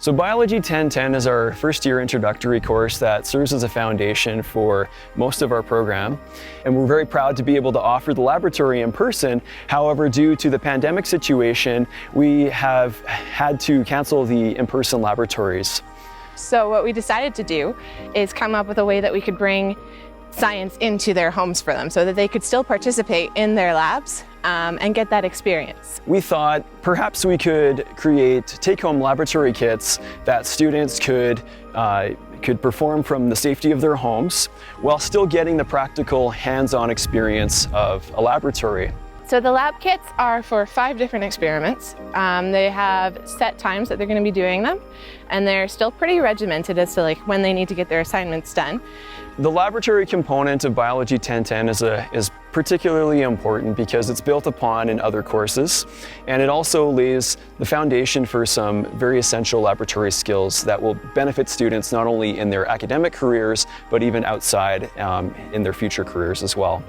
So Biology 1010 is our first-year introductory course that serves as a foundation for most of our program. And we're very proud to be able to offer the laboratory in person. However, due to the pandemic situation, we have had to cancel the in-person laboratories. So what we decided to do is come up with a way that we could bring science into their homes for them so that they could still participate in their labs and get that experience. We thought perhaps we could create take-home laboratory kits that students could perform from the safety of their homes while still getting the practical hands-on experience of a laboratory. So the lab kits are for 5 different experiments. They have set times that they're going to be doing them, and they're still pretty regimented as to when they need to get their assignments done. The laboratory component of Biology 1010 is particularly important because it's built upon in other courses, and it also lays the foundation for some very essential laboratory skills that will benefit students not only in their academic careers, but even outside in their future careers as well.